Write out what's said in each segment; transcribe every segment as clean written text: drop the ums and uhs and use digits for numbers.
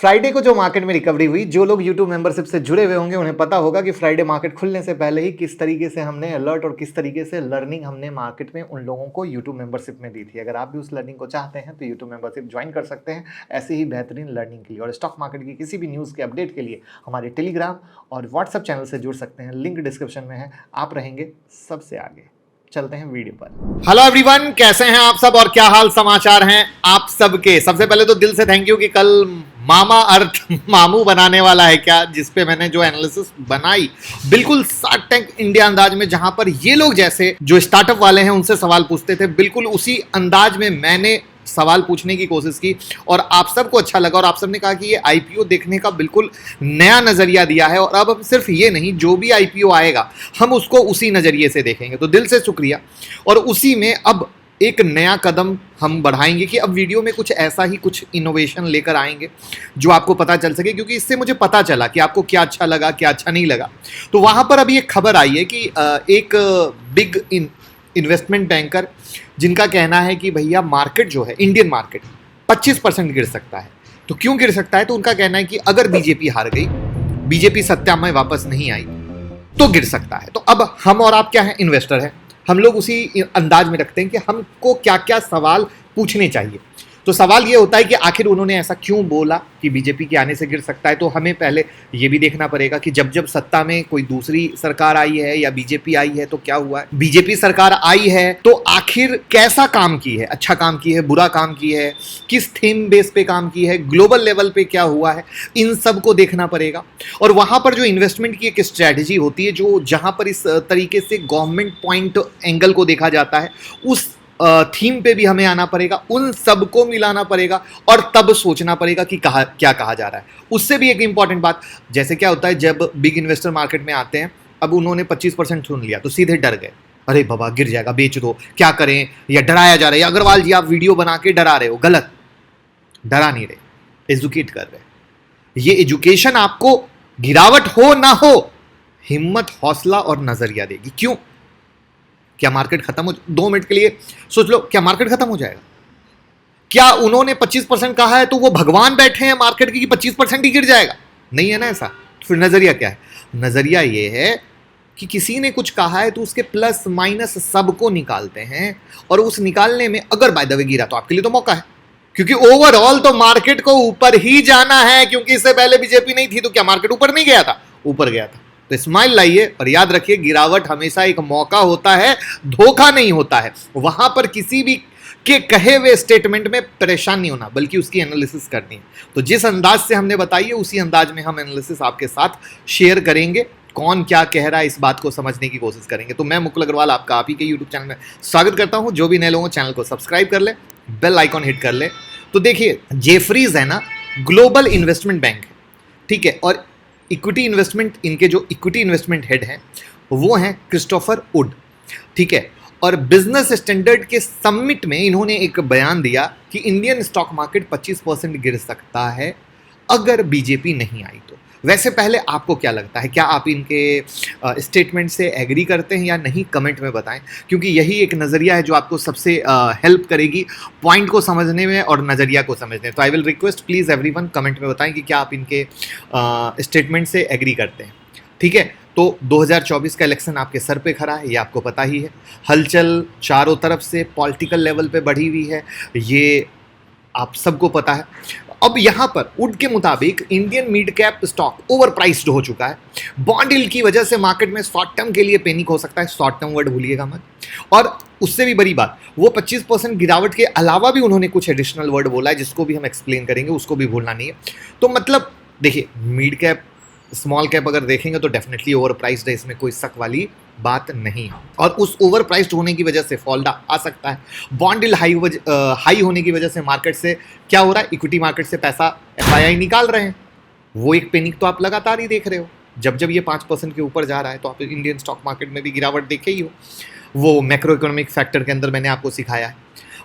Friday को जो market में रिकवरी हुई, जो लोग यूट्यूब मेंबरशिप से जुड़े हुए होंगे उन्हें पता होगा कि फ्राइडे मार्केट खुलने से पहले ही किस तरीके से हमने अलर्ट और किस तरीके से लर्निंग हमने मार्केट में उन लोगों को यूट्यूब मेंबरशिप में दी थी। अगर आप भी उस लर्निंग को चाहते हैं तो यूट्यूब मेंबरशिप ज्वाइन कर सकते हैं ऐसी ही बेहतरीन लर्निंग के लिए। और स्टॉक मार्केट की किसी भी न्यूज़ के अपडेट के लिए हमारे टेलीग्राम और व्हाट्सएप चैनल से जुड़ सकते हैं, लिंक डिस्क्रिप्शन में है। आप रहेंगे सबसे आगे। चलते हैं वीडियो पर। हेलो एवरीवन, कैसे हैं आप सब और क्या हाल समाचार हैं आप सबके। सबसे पहले तो दिल से थैंक यू कि कल मामा अर्थ मामू बनाने वाला है क्या, जिसपे मैंने जो एनालिसिस बनाई बिल्कुल शार्क टैंक इंडिया अंदाज में, जहां पर ये लोग जैसे जो स्टार्टअप वाले हैं उनसे सवाल पूछते थे, बिल्कुल उसी अंदाज में मैंने सवाल पूछने की कोशिश की और आप सबको अच्छा लगा और आप सबने कहा कि ये आईपीओ देखने का बिल्कुल नया नजरिया दिया है। और अब सिर्फ ये नहीं, जो भी आईपीओ आएगा हम उसको उसी नजरिए से देखेंगे। तो दिल से शुक्रिया। और उसी में अब एक नया कदम हम बढ़ाएंगे कि अब वीडियो में कुछ ऐसा ही कुछ इनोवेशन लेकर आएंगे जो आपको पता चल सके, क्योंकि इससे मुझे पता चला कि आपको क्या अच्छा लगा क्या अच्छा नहीं लगा। तो वहां पर अभी एक खबर आई है कि एक बिग इन्वेस्टमेंट बैंकर जिनका कहना है कि भैया मार्केट जो है, इंडियन मार्केट 25% गिर सकता है। तो क्यों गिर सकता है? तो उनका कहना है कि अगर बीजेपी हार गई, बीजेपी सत्ता में वापस नहीं आई तो गिर सकता है। तो अब हम और आप क्या है, इन्वेस्टर हैं, हम लोग उसी अंदाज में रखते हैं कि हमको क्या क्या सवाल पूछने चाहिए। तो सवाल ये होता है कि आखिर उन्होंने ऐसा क्यों बोला कि बीजेपी के आने से गिर सकता है। तो हमें पहले ये भी देखना पड़ेगा कि जब जब सत्ता में कोई दूसरी सरकार आई है या बीजेपी आई है तो क्या हुआ है। बीजेपी सरकार आई है तो आखिर कैसा काम की है, अच्छा काम की है, बुरा काम की है, किस थीम बेस पे काम की है, ग्लोबल लेवल पे क्या हुआ है, इन सब को देखना पड़ेगा। और वहां पर जो इन्वेस्टमेंट की एक स्ट्रैटेजी होती है, जो जहां पर इस तरीके से गवर्नमेंट पॉइंट एंगल को देखा जाता है, उस थीम पे भी हमें आना पड़ेगा, उन सबको मिलाना पड़ेगा और तब सोचना पड़ेगा कि क्या कहा जा रहा है। उससे भी एक इंपॉर्टेंट बात, जैसे क्या होता है जब बिग इन्वेस्टर मार्केट में आते हैं, अब उन्होंने 25% सुन लिया तो सीधे डर गए, अरे बाबा गिर जाएगा, बेच दो, क्या करें, या डराया जा रहा है, या अग्रवाल जी आप वीडियो बना के डरा रहे हो। गलत, डरा नहीं रहे, एजुकेट कर रहे। ये एजुकेशन आपको गिरावट हो ना हो हिम्मत, हौसला और नजरिया देगी। क्यों? क्या मार्केट खत्म हो, 2 मिनट के लिए सोच लो, क्या मार्केट खत्म हो जाएगा? क्या उन्होंने 25% कहा है तो वो भगवान बैठे हैं मार्केट की कि 25% ही गिर जाएगा? नहीं है ना ऐसा। तो फिर नजरिया क्या है? नजरिया ये है कि किसी ने कुछ कहा है तो उसके प्लस माइनस सबको निकालते हैं, और उस निकालने में अगर बाय द वे गिरा तो आपके लिए तो मौका है, क्योंकि ओवरऑल तो मार्केट को ऊपर ही जाना है। क्योंकि इससे पहले बीजेपी नहीं थी तो क्या मार्केट ऊपर नहीं गया था? ऊपर गया था। तो स्माइल लाइए और याद रखिए, गिरावट हमेशा एक मौका होता है, धोखा नहीं होता है। वहां पर किसी भी के कहे हुए स्टेटमेंट में परेशान नहीं होना, बल्कि उसकी एनालिसिस करनी है। तो जिस अंदाज से हमने बताई है उसी अंदाज में हम एनालिसिस आपके साथ शेयर करेंगे। कौन क्या कह रहा है इस बात को समझने की कोशिश करेंगे। तो मैं मुकुल अग्रवाल आपका आप ही के यूट्यूब चैनल में स्वागत करता हूं। जो भी नए लोगों चैनल को सब्सक्राइब कर ले, बेल आइकॉन हिट कर ले। तो देखिए, जेफरीज है ना, ग्लोबल इन्वेस्टमेंट बैंक है, ठीक है, और इक्विटी इन्वेस्टमेंट, इनके जो इक्विटी इन्वेस्टमेंट हेड हैं वो हैं क्रिस्टोफर वुड, ठीक है। और बिजनेस स्टैंडर्ड के समिट में इन्होंने एक बयान दिया कि इंडियन स्टॉक मार्केट 25% गिर सकता है अगर बीजेपी नहीं आई तो। वैसे पहले आपको क्या लगता है, क्या आप इनके स्टेटमेंट से एग्री करते हैं या नहीं? कमेंट में बताएं, क्योंकि यही एक नज़रिया है जो आपको सबसे हेल्प करेगी पॉइंट को समझने में और नज़रिया को समझने में। तो I will request please everyone, comment में बताएं कि क्या आप इनके स्टेटमेंट से एग्री करते हैं, ठीक है। तो 2024 का इलेक्शन आपके सर पे खड़ा है, ये आपको पता ही है। हलचल चारों तरफ से पॉलिटिकल लेवल पे बढ़ी हुई है, ये आप सबको पता है। अब यहाँ पर वुड के मुताबिक Indian mid cap stock over priced हो चुका है। बॉन्ड डील की वजह से मार्केट में शॉर्ट टर्म के लिए पैनिक हो सकता है, शॉर्ट टर्म वर्ड भूलिएगा मत। और उससे भी बड़ी बात, वो 25% गिरावट के अलावा भी उन्होंने कुछ एडिशनल वर्ड बोला है जिसको भी हम एक्सप्लेन करेंगे, उसको भी भूलना नहीं है। तो मतलब देखिए, मिड कैप स्मॉल कैप अगर देखेंगे तो डेफिनेटली ओवर प्राइस्ड है, इसमें कोई शक वाली बात नहीं है। और उस ओवर प्राइस्ड होने की वजह से फॉल आ सकता है। बॉन्ड डील हाई होने की वजह से मार्केट से क्या हो रहा है, इक्विटी मार्केट से पैसा एफआईआई निकाल रहे हैं। वो एक पैनिक तो आप लगातार ही देख रहे हो। जब जब ये 5% के ऊपर जा रहा है तो आप इंडियन स्टॉक मार्केट में भी गिरावट देखे ही हो। वो मैक्रो इकोनॉमिक फैक्टर के अंदर मैंने आपको सिखाया है।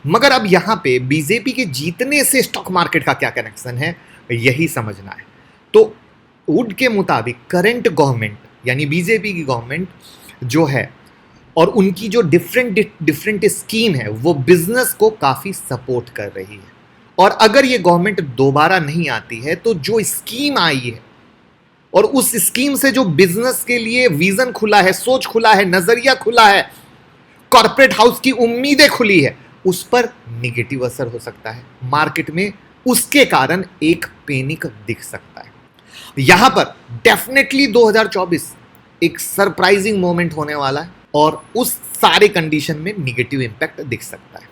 मगर अब यहाँ पे बीजेपी के जीतने से स्टॉक मार्केट का क्या कनेक्शन है, यही समझना है। तो वुड के मुताबिक करंट गवर्नमेंट यानी बीजेपी की गवर्नमेंट जो है और उनकी जो डिफरेंट स्कीम है वो बिजनेस को काफ़ी सपोर्ट कर रही है। और अगर ये गवर्नमेंट दोबारा नहीं आती है तो जो स्कीम आई है और उस स्कीम से जो बिजनेस के लिए विजन खुला है, सोच खुला है, नजरिया खुला है, कॉर्पोरेट हाउस की उम्मीदें खुली है, उस पर निगेटिव असर हो सकता है मार्केट में। उसके कारण एक पैनिक दिख सकता है। यहां पर डेफिनेटली 2024 एक सरप्राइजिंग मोमेंट होने वाला है और उस सारे कंडीशन में निगेटिव इंपैक्ट दिख सकता है।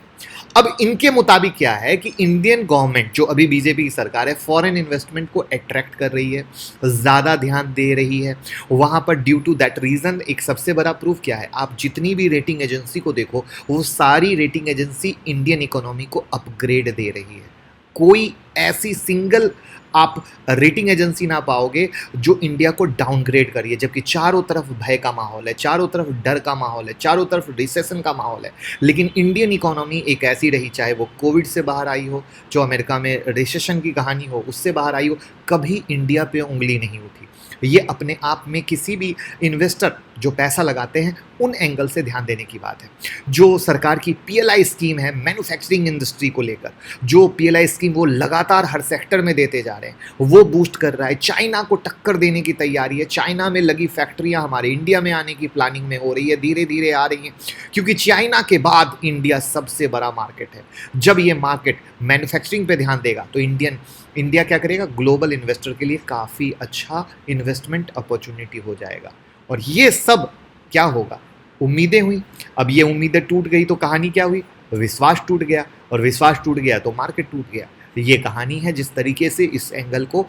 अब इनके मुताबिक क्या है कि इंडियन गवर्नमेंट जो अभी बीजेपी की सरकार है, फॉरेन इन्वेस्टमेंट को अट्रैक्ट कर रही है, ज़्यादा ध्यान दे रही है वहाँ पर। ड्यू टू दैट रीज़न एक सबसे बड़ा प्रूफ क्या है, आप जितनी भी रेटिंग एजेंसी को देखो, वो सारी रेटिंग एजेंसी इंडियन इकोनॉमी को अपग्रेड दे रही है। कोई ऐसी सिंगल आप रेटिंग एजेंसी ना पाओगे जो इंडिया को डाउनग्रेड करिए, जबकि चारों तरफ भय का माहौल है, चारों तरफ डर का माहौल है, चारों तरफ रिसेशन का माहौल है। लेकिन इंडियन इकोनॉमी एक ऐसी रही, चाहे वो कोविड से बाहर आई हो, जो अमेरिका में रिसेशन की कहानी हो उससे बाहर आई हो, कभी इंडिया पे उंगली नहीं उठी। ये अपने आप में किसी भी इन्वेस्टर जो पैसा लगाते हैं उन एंगल से ध्यान देने की बात है। जो सरकार की पीएलआई स्कीम है मैन्युफैक्चरिंग इंडस्ट्री को लेकर, जो पीएलआई स्कीम वो लगातार हर सेक्टर में देते जा रहे हैं, वो बूस्ट कर रहा है। चाइना को टक्कर देने की तैयारी है। चाइना में लगी फैक्ट्रियां हमारे इंडिया में आने की प्लानिंग में हो रही है, धीरे धीरे आ रही हैं, क्योंकि चाइना के बाद इंडिया सबसे बड़ा मार्केट है। जब ये मार्केट मैन्युफैक्चरिंग पे ध्यान देगा तो इंडिया क्या करेगा, ग्लोबल इन्वेस्टर के लिए काफ़ी अच्छा इन्वेस्टमेंट अपॉर्चुनिटी हो जाएगा। और ये सब क्या होगा, उम्मीदें हुई, अब ये उम्मीदें टूट गई तो कहानी क्या हुई, विश्वास टूट गया, और विश्वास टूट गया तो मार्केट टूट गया। ये कहानी है जिस तरीके से इस एंगल को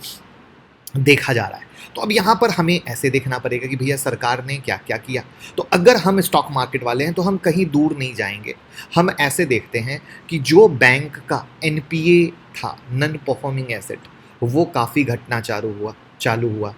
देखा जा रहा है। तो अब यहाँ पर हमें ऐसे देखना पड़ेगा कि भैया सरकार ने क्या क्या किया। तो अगर हम स्टॉक मार्केट वाले हैं तो हम कहीं दूर नहीं जाएंगे। हम ऐसे देखते हैं कि जो बैंक का एनपीए था, नॉन परफॉर्मिंग एसेट, वो काफ़ी घटना चालू हुआ।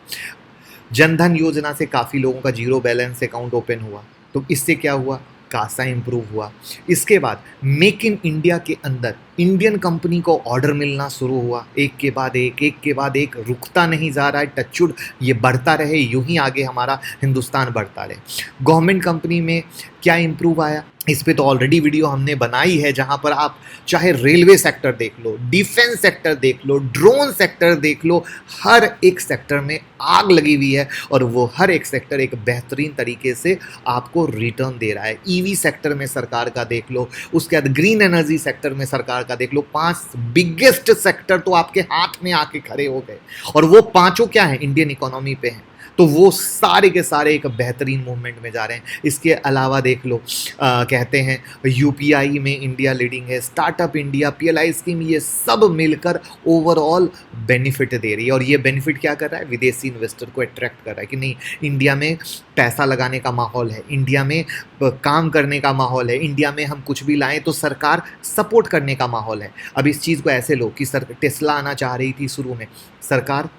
जनधन योजना से काफ़ी लोगों का जीरो बैलेंस अकाउंट ओपन हुआ, तो इससे क्या हुआ, कासा इंप्रूव हुआ। इसके बाद मेक इन इंडिया के अंदर इंडियन कंपनी को ऑर्डर मिलना शुरू हुआ, एक के बाद एक, रुकता नहीं जा रहा है। टचवुड ये बढ़ता रहे, यूं ही आगे हमारा हिंदुस्तान बढ़ता रहे। गवर्नमेंट कंपनी में क्या इंप्रूव आया, इस पे तो ऑलरेडी वीडियो हमने बनाई है, जहां पर आप चाहे रेलवे सेक्टर देख लो, डिफेंस सेक्टर देख लो, ड्रोन सेक्टर देख लो, हर एक सेक्टर में आग लगी हुई है और वो हर एक सेक्टर एक बेहतरीन तरीके से आपको रिटर्न दे रहा है। ईवी सेक्टर में सरकार का देख लो, उसके बाद ग्रीन एनर्जी सेक्टर में सरकार का देख लो। 5 बिगेस्ट सेक्टर तो आपके हाथ में आके खड़े हो गए, और वो पांचों क्या है, इंडियन इकोनॉमी पे हैं। तो वो सारे के सारे एक बेहतरीन मूवमेंट में जा रहे हैं। इसके अलावा देख लो, कहते हैं यूपीआई में इंडिया लीडिंग है, स्टार्टअप इंडिया, पीएलआई स्कीम, ये सब मिलकर ओवरऑल बेनिफिट दे रही है। और ये बेनिफिट क्या कर रहा है, विदेशी इन्वेस्टर को अट्रैक्ट कर रहा है कि नहीं, इंडिया में पैसा लगाने का माहौल है, इंडिया में काम करने का माहौल है, इंडिया में हम कुछ भी लाएं तो सरकार सपोर्ट करने का माहौल है। अब इस चीज़ को ऐसे लो कि टेस्ला आना चाह रही थी शुरू में, सरकार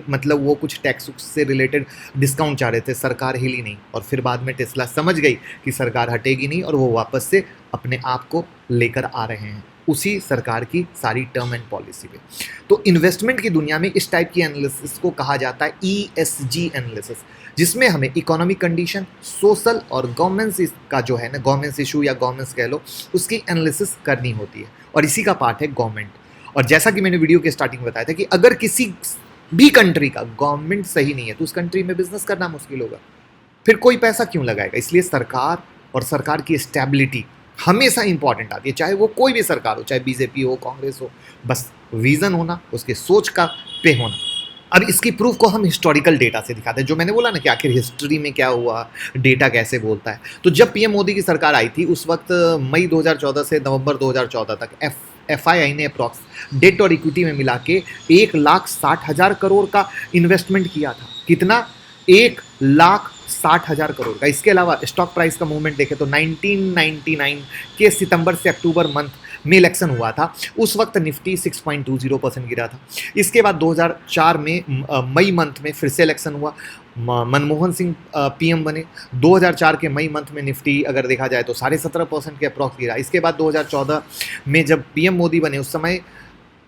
मतलब वो कुछ टैक्स से रिलेटेड डिस्काउंट चाह रहे थे, सरकार हिली नहीं, और फिर बाद में टेस्ला समझ गई कि सरकार हटेगी नहीं और वो वापस से अपने आप को लेकर आ रहे हैं उसी सरकार की सारी टर्म एंड पॉलिसी पे। तो इन्वेस्टमेंट की दुनिया में इस टाइप की एनालिसिस को कहा जाता है ESG एनालिसिस, जिसमें हमें इकोनॉमिक कंडीशन, सोशल और गवर्नेंस का जो है ना, गवर्नेंस इशू या गवर्नेंस कह लो, उसकी एनालिसिस करनी होती है। और इसी का पार्ट है गवर्नमेंट। और जैसा कि मैंने वीडियो के स्टार्टिंग में बताया था कि अगर किसी भी कंट्री का गवर्नमेंट सही नहीं है तो उस कंट्री में बिजनेस करना मुश्किल होगा, फिर कोई पैसा क्यों लगाएगा। इसलिए सरकार और सरकार की स्टेबिलिटी हमेशा इंपॉर्टेंट आती है, चाहे वो कोई भी सरकार हो, चाहे बीजेपी हो, कांग्रेस हो, बस विजन होना, उसके सोच का पे होना। अब इसकी प्रूफ को हम हिस्टोरिकल डेटा से दिखाते हैं, जो मैंने बोला ना कि आखिर हिस्ट्री में क्या हुआ, डेटा कैसे बोलता है। तो जब पीएम मोदी की सरकार आई थी उस वक्त मई 2014 से नवंबर 2014 तक FII ने अप्रॉक्स डेट और इक्विटी में मिला के 1,60,000 करोड़ का इन्वेस्टमेंट किया था। कितना, 1,60,000 करोड़ का। इसके अलावा स्टॉक प्राइस का मूवमेंट देखें तो 1999 के सितंबर से अक्टूबर मंथ में इलेक्शन हुआ था, उस वक्त निफ्टी 6.20% गिरा था। इसके बाद 2004 में मई मंथ में फिर से इलेक्शन हुआ, मनमोहन सिंह PM बने। 2004 के मई मंथ में निफ्टी अगर देखा जाए तो 17.5% के अप्रॉक्स गिरा। इसके बाद 2014 में जब PM मोदी बने उस समय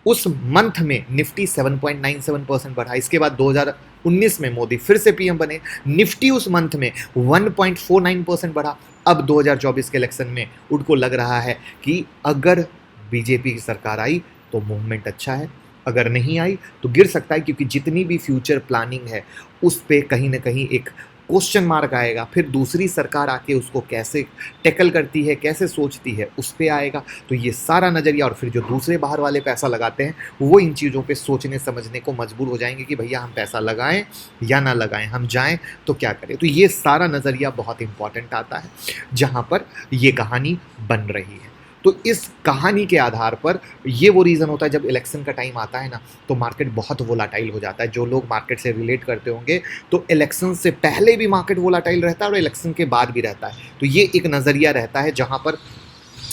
उस मंथ में निफ्टी 7.97% बढ़ा। इसके बाद 2019 में मोदी फिर से PM बने, निफ्टी उस मंथ में 1.49% बढ़ा। अब 2024 के इलेक्शन में उनको लग रहा है कि अगर बीजेपी की सरकार आई तो मूवमेंट अच्छा है। अगर नहीं आई तो गिर सकता है, क्योंकि जितनी भी फ्यूचर प्लानिंग है उस पे कहीं ना कहीं एक क्वेश्चन मार्क आएगा। फिर दूसरी सरकार आके उसको कैसे टैकल करती है, कैसे सोचती है, उस पे आएगा। तो ये सारा नज़रिया, और फिर जो दूसरे बाहर वाले पैसा लगाते हैं वो इन चीज़ों पे सोचने समझने को मजबूर हो जाएंगे कि भैया हम पैसा लगाएं या ना लगाएं, हम जाएं तो क्या करें। तो ये सारा नज़रिया बहुत इंपॉर्टेंट आता है जहाँ पर ये कहानी बन रही है। तो इस कहानी के आधार पर ये वो रीज़न होता है, जब इलेक्शन का टाइम आता है ना तो मार्केट बहुत वोलाटाइल हो जाता है। जो लोग मार्केट से रिलेट करते होंगे तो इलेक्शन से पहले भी मार्केट वोलाटाइल रहता है और इलेक्शन के बाद भी रहता है। तो ये एक नज़रिया रहता है जहाँ पर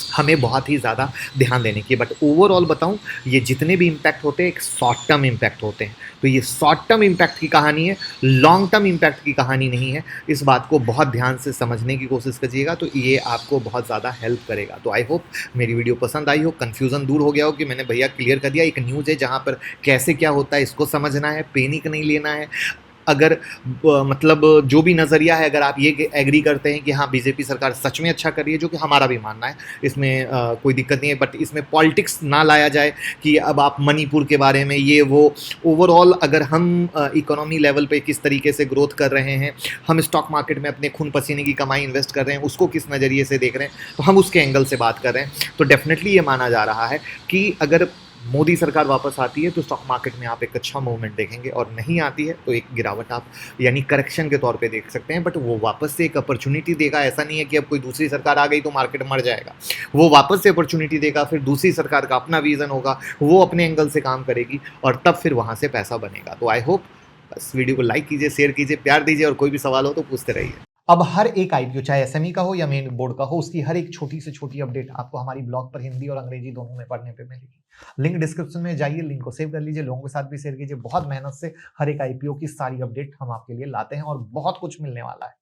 हमें बहुत ही ज़्यादा ध्यान देने की। बट ओवरऑल बताऊं, ये जितने भी इम्पैक्ट होते हैं एक शॉर्ट टर्म इम्पैक्ट होते हैं। तो ये शॉर्ट टर्म इम्पैक्ट की कहानी है, लॉन्ग टर्म इम्पैक्ट की कहानी नहीं है। इस बात को बहुत ध्यान से समझने की कोशिश कीजिएगा, तो ये आपको बहुत ज़्यादा हेल्प करेगा। तो आई होप मेरी वीडियो पसंद आई हो, कन्फ्यूज़न दूर हो गया हो कि मैंने भैया क्लियर कर दिया। एक न्यूज़ है जहाँ पर कैसे क्या होता है इसको समझना है, पैनिक नहीं लेना है। अगर मतलब जो भी नज़रिया है, अगर आप ये एग्री करते हैं कि हाँ बीजेपी सरकार सच में अच्छा कर रही है, जो कि हमारा भी मानना है, इसमें कोई दिक्कत नहीं है। बट इसमें पॉलिटिक्स ना लाया जाए कि अब आप मणिपुर के बारे में ये वो। ओवरऑल अगर हम इकोनॉमी लेवल पे किस तरीके से ग्रोथ कर रहे हैं, हम स्टॉक मार्केट में अपने खून पसीने की कमाई इन्वेस्ट कर रहे हैं, उसको किस नज़रिए से देख रहे हैं, तो हम उसके एंगल से बात कर रहे हैं। तो डेफिनेटली ये माना जा रहा है कि अगर मोदी सरकार वापस आती है तो स्टॉक मार्केट में आप एक अच्छा मूवमेंट देखेंगे, और नहीं आती है तो एक गिरावट आप यानी करेक्शन के तौर पे देख सकते हैं। बट वो वापस से एक अपॉर्चुनिटी देगा। ऐसा नहीं है कि अब कोई दूसरी सरकार आ गई तो मार्केट मर जाएगा। वो वापस से अपॉर्चुनिटी देगा, फिर दूसरी सरकार का अपना विजन होगा, वो अपने एंगल से काम करेगी, और तब फिर वहाँ से पैसा बनेगा। तो आई होप बस वीडियो को लाइक कीजिए, शेयर कीजिए, प्यार दीजिए, और कोई भी सवाल हो तो पूछते रहिए। अब हर एक आईपीओ, चाहे एसएमई का हो या मेन बोर्ड का हो, उसकी हर एक छोटी से छोटी अपडेट आपको हमारी ब्लॉग पर हिंदी और अंग्रेजी दोनों में पढ़ने पे मिलेगी। लिंक डिस्क्रिप्शन में जाइए, लिंक को सेव कर लीजिए, लोगों के साथ भी शेयर कीजिए। बहुत मेहनत से हर एक आईपीओ की सारी अपडेट हम आपके लिए लाते हैं और बहुत कुछ मिलने वाला है।